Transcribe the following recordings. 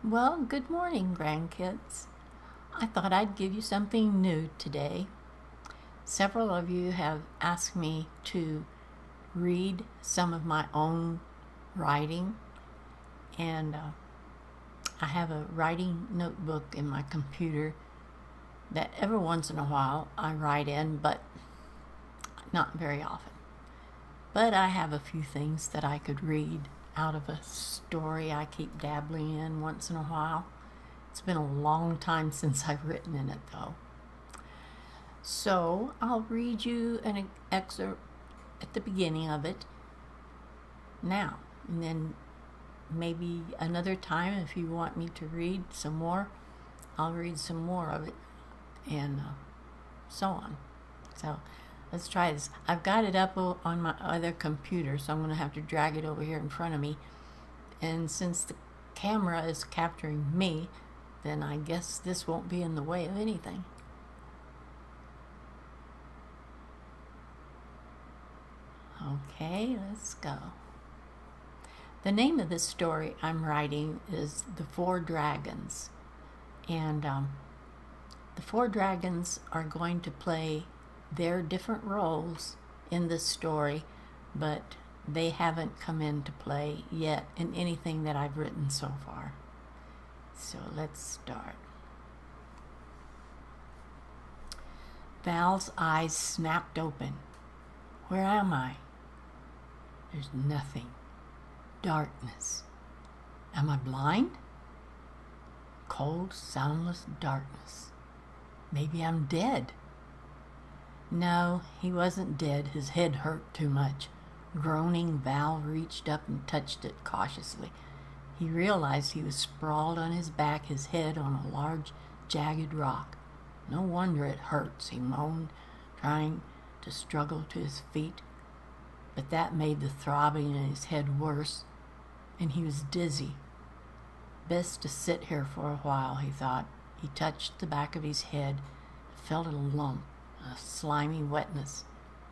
Well, good morning, grandkids. I thought I'd give you something new today. Several of you have asked me to read some of my own writing, and I have a writing notebook in my computer that every once in a while I write in, but not very often. But I have a few things that I could read out of a story I keep dabbling in once in a while. It's been a long time since I've written in it, though. So I'll read you an excerpt at the beginning of it now, and then maybe another time if you want me to read some more, I'll read some more of it, and so on. So let's try this. I've got it up on my other computer, so I'm going to have to drag it over here in front of me. And since the camera is capturing me, then I guess this won't be in the way of anything. Okay, let's go. The name of this story I'm writing is The Four Dragons. And the four dragons are going to play their different roles in this story, but they haven't come into play yet in anything that I've written so far. So let's start. Val's eyes snapped open. Where am I? There's nothing. Darkness. Am I blind? Cold, soundless darkness. Maybe I'm dead. No, he wasn't dead. His head hurt too much. Groaning, Val reached up and touched it cautiously. He realized he was sprawled on his back, his head on a large, jagged rock. No wonder it hurts, he moaned, trying to struggle to his feet. But that made the throbbing in his head worse, and he was dizzy. Best to sit here for a while, he thought. He touched the back of his head, felt a lump. A slimy wetness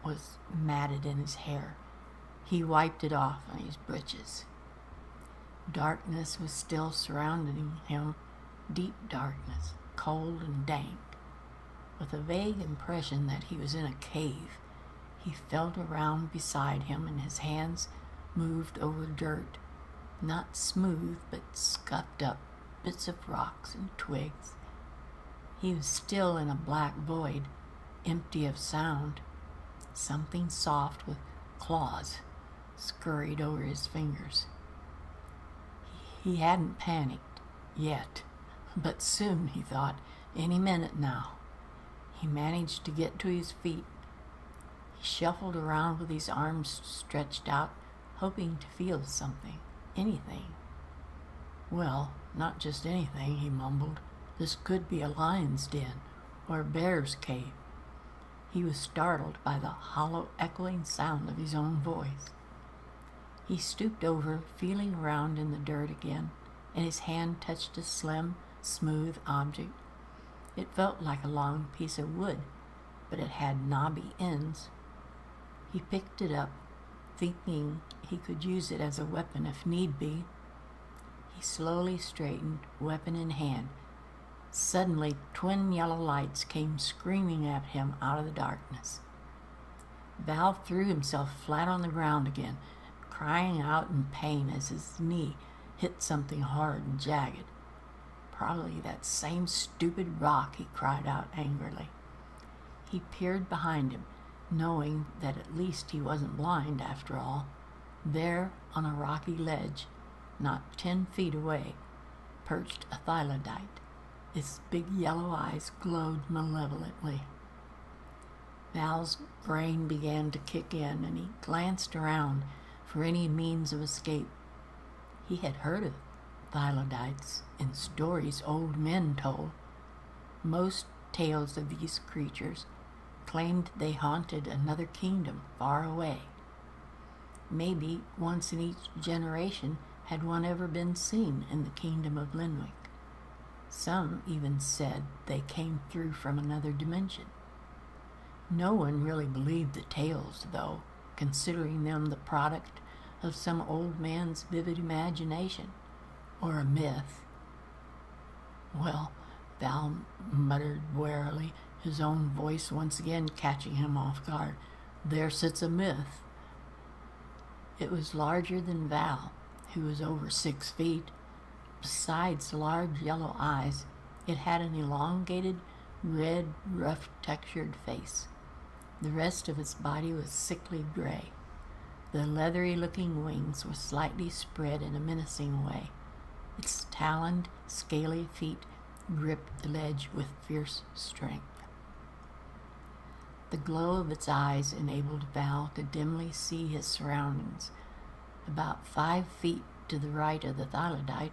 was matted in his hair. He wiped it off on his breeches. Darkness was still surrounding him, deep darkness, cold and dank. With a vague impression that he was in a cave, he felt around beside him and his hands moved over dirt, not smooth but scuffed up bits of rocks and twigs. He was still in a black void, empty of sound. Something soft with claws scurried over his fingers. He hadn't panicked yet, but soon, he thought, any minute now. He managed to get to his feet. He shuffled around with his arms stretched out, hoping to feel something, anything. Well, not just anything, he mumbled. This could be a lion's den or a bear's cave. He was startled by the hollow, echoing sound of his own voice. He stooped over, feeling around in the dirt again, and his hand touched a slim, smooth object. It felt like a long piece of wood, but it had knobby ends. He picked it up, thinking he could use it as a weapon if need be. He slowly straightened, weapon in hand. Suddenly, twin yellow lights came screaming at him out of the darkness. Val threw himself flat on the ground again, crying out in pain as his knee hit something hard and jagged. Probably that same stupid rock, he cried out angrily. He peered behind him, knowing that at least he wasn't blind after all. There, on a rocky ledge, not 10 feet away, perched a thylodite. Its big yellow eyes glowed malevolently. Val's brain began to kick in, and he glanced around for any means of escape. He had heard of thylodites in stories old men told. Most tales of these creatures claimed they haunted another kingdom far away. Maybe once in each generation had one ever been seen in the kingdom of Linwick. Some even said they came through from another dimension. No one really believed the tales, though, considering them the product of some old man's vivid imagination, or a myth. Well, Val muttered warily, his own voice once again catching him off guard. There sits a myth. It was larger than Val, who was over 6 feet. Besides large yellow eyes, it had an elongated, red, rough-textured face. The rest of its body was sickly gray. The leathery-looking wings were slightly spread in a menacing way. Its taloned, scaly feet gripped the ledge with fierce strength. The glow of its eyes enabled Val to dimly see his surroundings. About 5 feet to the right of the thylodite,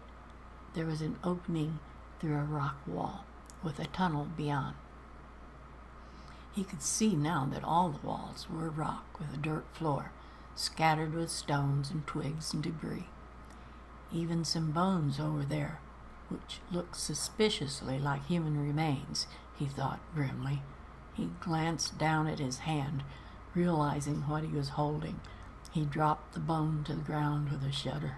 there was an opening through a rock wall, with a tunnel beyond. He could see now that all the walls were rock with a dirt floor, scattered with stones and twigs and debris. Even some bones over there, which looked suspiciously like human remains, he thought grimly. He glanced down at his hand, realizing what he was holding. He dropped the bone to the ground with a shudder.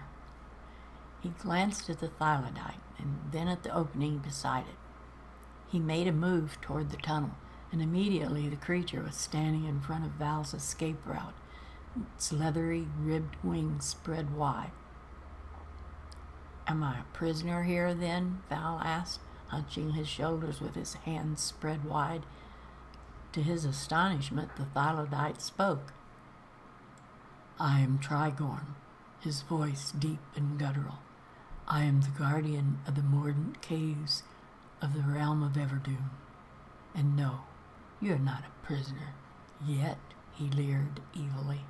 He glanced at the thylodite and then at the opening beside it. He made a move toward the tunnel, and immediately the creature was standing in front of Val's escape route, its leathery, ribbed wings spread wide. "Am I a prisoner here, then?" Val asked, hunching his shoulders with his hands spread wide. To his astonishment, the thylodite spoke. "I am Trigorm," his voice deep and guttural. "I am the guardian of the mordant caves of the realm of Everdoom. And no, you're not a prisoner yet," he leered evilly.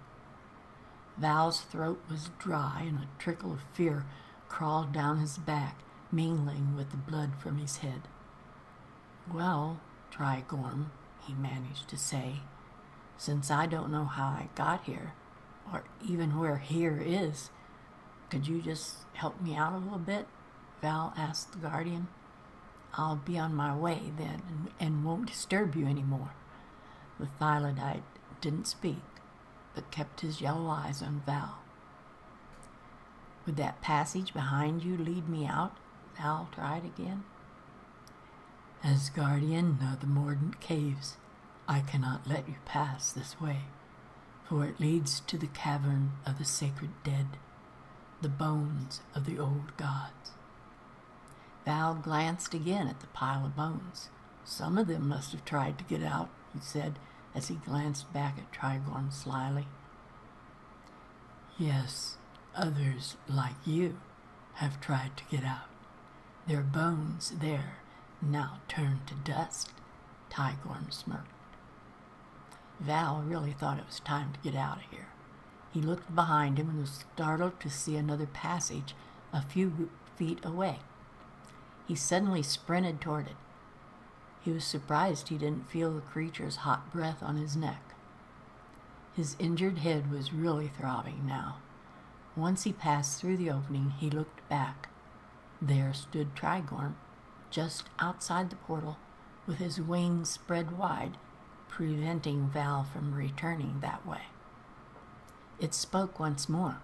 Val's throat was dry, and a trickle of fear crawled down his back, mingling with the blood from his head. "Well, Trigorm," he managed to say, "since I don't know how I got here, or even where here is, could you just help me out a little bit?" Val asked the guardian. "I'll be on my way then and won't disturb you anymore." The thylodite didn't speak, but kept his yellow eyes on Val. "Would that passage behind you lead me out?" Val tried again. "As guardian of the mordant caves, I cannot let you pass this way, for it leads to the cavern of the sacred dead, the bones of the old gods." Val glanced again at the pile of bones. "Some of them must have tried to get out," he said, as he glanced back at Trigorm slyly. "Yes, others like you have tried to get out. Their bones there now turned to dust," Trigorm smirked. Val really thought it was time to get out of here. He looked behind him and was startled to see another passage a few feet away. He suddenly sprinted toward it. He was surprised he didn't feel the creature's hot breath on his neck. His injured head was really throbbing now. Once he passed through the opening, he looked back. There stood Trigorm, just outside the portal, with his wings spread wide, preventing Val from returning that way. It spoke once more.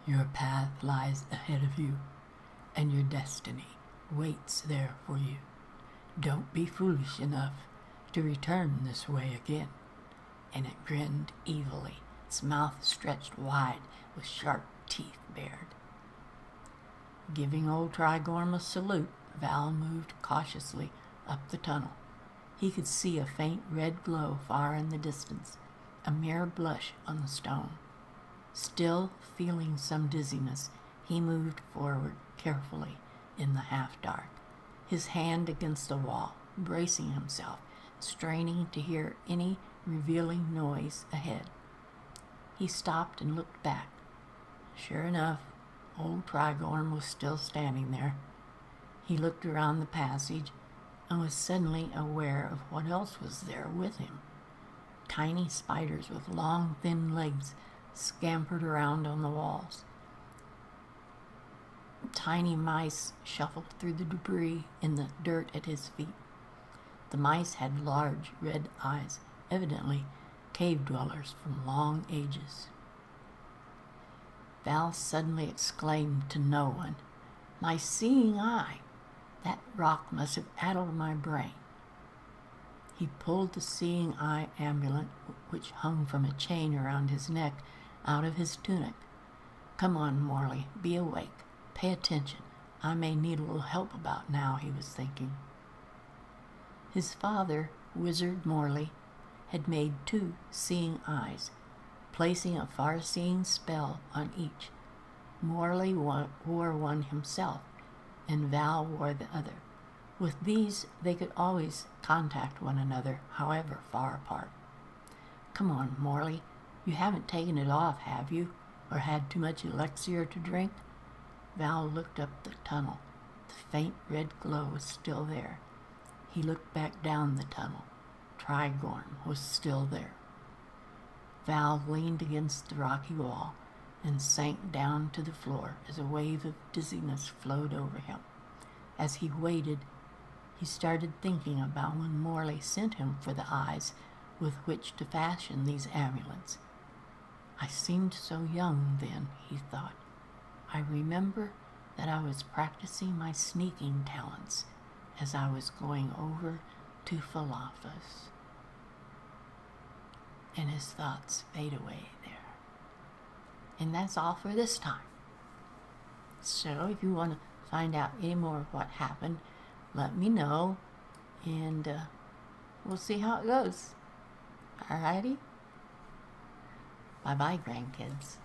"Your path lies ahead of you, and your destiny waits there for you. Don't be foolish enough to return this way again." And it grinned evilly, its mouth stretched wide with sharp teeth bared. Giving old Trigorm a salute, Val moved cautiously up the tunnel. He could see a faint red glow far in the distance, a mere blush on the stone. Still feeling some dizziness, he moved forward carefully in the half-dark, his hand against the wall, bracing himself, straining to hear any revealing noise ahead. He stopped and looked back. Sure enough, old Trigorm was still standing there. He looked around the passage and was suddenly aware of what else was there with him. Tiny spiders with long, thin legs scampered around on the walls. Tiny mice shuffled through the debris in the dirt at his feet. The mice had large red eyes, evidently cave dwellers from long ages. Val suddenly exclaimed to no one, "My seeing eye!" That rock must have addled my brain. He pulled the seeing eye amulet, which hung from a chain around his neck, out of his tunic. Come on, Morley, be awake. Pay attention. I may need a little help about now, he was thinking. His father, Wizard Morley, had made 2 seeing eyes, placing a far-seeing spell on each. Morley wore one himself, and Val wore the other. With these, they could always contact one another, however far apart. Come on, Morley, you haven't taken it off, have you? Or had too much elixir to drink? Val looked up the tunnel. The faint red glow was still there. He looked back down the tunnel. Trigorn was still there. Val leaned against the rocky wall and sank down to the floor as a wave of dizziness flowed over him. As he waited, he started thinking about when Morley sent him for the eyes with which to fashion these amulets. I seemed so young then, he thought. I remember that I was practicing my sneaking talents as I was going over to Philopha's. And his thoughts fade away there. And that's all for this time. So if you want to find out any more of what happened, let me know, and we'll see how it goes. Alrighty? Bye-bye, grandkids.